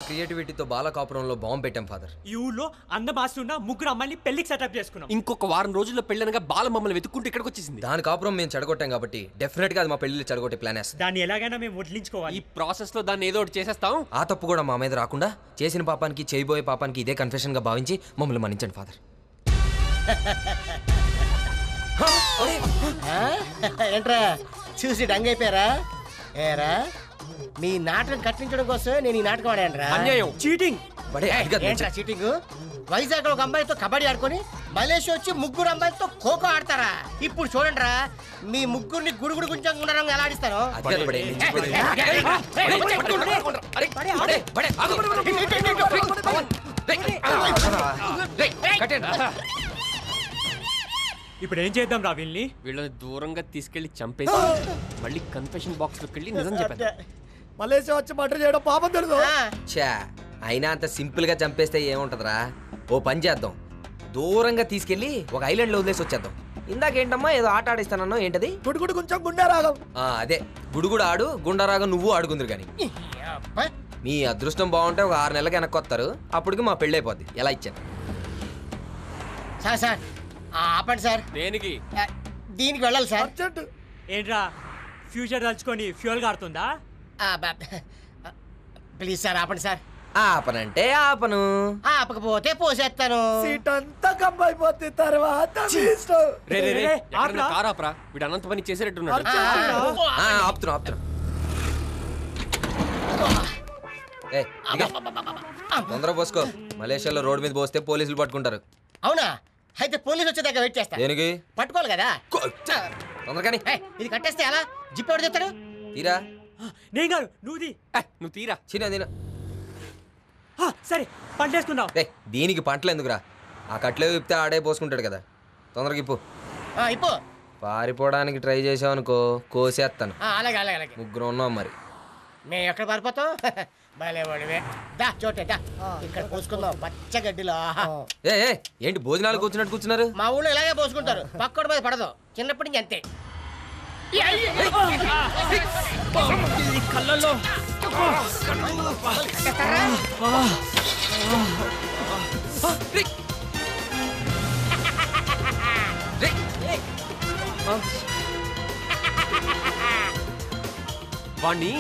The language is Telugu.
క్రియేటివిటీతో బాలకాపురంలో బాంబు పెట్టాం ఫాదర్. ఈ ఊళ్ళో అందమాస్తున్న ముగ్గురు అమ్మాయిని పెళ్లికి సెటప్ చేసుకున్నాం. ఇంకొక వారం రోజుల్లో పెళ్ళనగా బాల మమ్మల్ని వెతుక్కుంటూ ఇక్కడికి వచ్చేసింది. దాని కాపురం మేము చెడగొట్టాం కాబట్టి డెఫినెట్ గా అది మా పెళ్లి చెడగొట్టే ప్లాన్ వేస్తుంది. దాన్ని ఎలాగైనా మేము వదిలించుకోవాలి. ఈ ప్రాసెస్ లో దాన్ని ఏదో ఒకటి చేసేస్తాం. ఆ తప్పు కూడా మా మీద రాకుండా చేసిన పాపానికి చేయబోయే పాపానికి ఇదే కన్ఫెషన్ గా భావించి మమ్మల్ని మన్నించండి ఫాదర్. ఏంట్రా చూసి డంగైపోయారా? ఏరా మీ నాటకం కట్టించడం కోసం నేను ఈ నాటకం ఆడాను రా. అన్యాయం, చీటింగ్. ఏంట్రా చీటింగ్? వైజాగ్ లో ఒక అమ్మాయితో కబడ్డీ ఆడుకొని మలేషియా వచ్చి ముగ్గురు అమ్మాయిలతో ఖోఖో ఆడతారా? ఇప్పుడు చూడండి రా మీ ముగ్గురిని గుడుగుడు గుంజం గుండరంగా ఎలా ఆడిస్తారో. ఇప్పుడు ఏం చేద్దాం రా వీళ్ళని? వీళ్ళని దూరంగా తీసుకెళ్లి చంపేసి మళ్ళీ కన్ఫెషన్ బాక్స్ లోకి వెళ్ళి నిజం చెప్పాను. మలేషియా వచ్చి మర్డర్ చేయడం పాపం తెలుసు. చా అయినా అంత సింపుల్ గా చంపేస్తే ఏముంటదిరా? ఓ పని చేద్దాం, దూరంగా తీసుకెళ్లి ఒక ఐలాండ్ లో వదిలేసి వచ్చేద్దాం. ఇందాకేంటమ్మా ఏదో ఆట ఆడిస్తానన్నావు, ఏంటది? గుడుగుడు కొంచెం గుండెరాగం. అదే గుడుగుడు ఆడు, గుండరాగం నువ్వు ఆడుకుందరు గాని. మీ అదృష్టం బాగుంటే ఒక 6 నెలలకి వెనక్కి వస్తారు, అప్పటికి మా పెళ్ళి అయిపోద్ది. ఎలా ఇచ్చాను సార్? సార్ ఆపండి సార్. దేనికి? దీనికి వెళ్ళాలి సార్. అర్జెంట్. ఏంట్రా ఫ్యూచర్ తలుచుకొని ఫ్యూయల్ గారుతుందా? ప్లీజ్ సార్ ఆపండి సార్. ఆపనంటే ఆపను, ఆపకపోతే పోసేస్తాను. సీట్ అంతా కమ్మైపోతుంది తర్వాత మీ ఇష్టం. రే రే రే, రే, ఎక్కడన్నా ఆపురా. కారు ఆపురా. వీడు అనంత పని చేసేటట్టున్నాడు. ఆపుతున్నా. తొందర పోసుకో, మలేషియాలో రోడ్ మీద పోస్తే పోలీసులు పట్టుకుంటారు. అవునా? అయితే పోలీసు వచ్చేదాకా వెయిట్ చేస్తా. దేనికి? పట్టుకోవాలి కదా. తొందరగాని ఇది కట్టేస్తే ఎలా? జిప్ ఎవరు చెప్తాడు? తీరా. నేను కాదు, నువ్వుది. నువ్వు తీరా. చిన్న సరే పంటేసుకుందాం. దీనికి పంటలు ఎందుకురా? ఆ కట్లే విప్తే ఆడే పోసుకుంటాడు కదా. తొందరగా ఇప్పు. ఇప్పు. పారిపోవడానికి ట్రై చేసావు అనుకో, కోసేస్తాను. అలాగే అలాగే అలాగే. ముగ్గురు ఉన్నాం మరి. మేము ఎక్కడ పారిపోతాం? భలేవాడివే. దా చోటే దా, ఇక్కడ పోసుకుందాం పచ్చగడ్డిలో. ఏంటి భోజనాలు కూర్చున్నట్టు కూర్చున్నారు? మా ఊళ్ళో ఇలాగే పోసుకుంటారు, పక్కోడి మీద పడదు. చిన్నప్పటి నుంచి అంతే. కళ్ళల్లో వాణ్ణి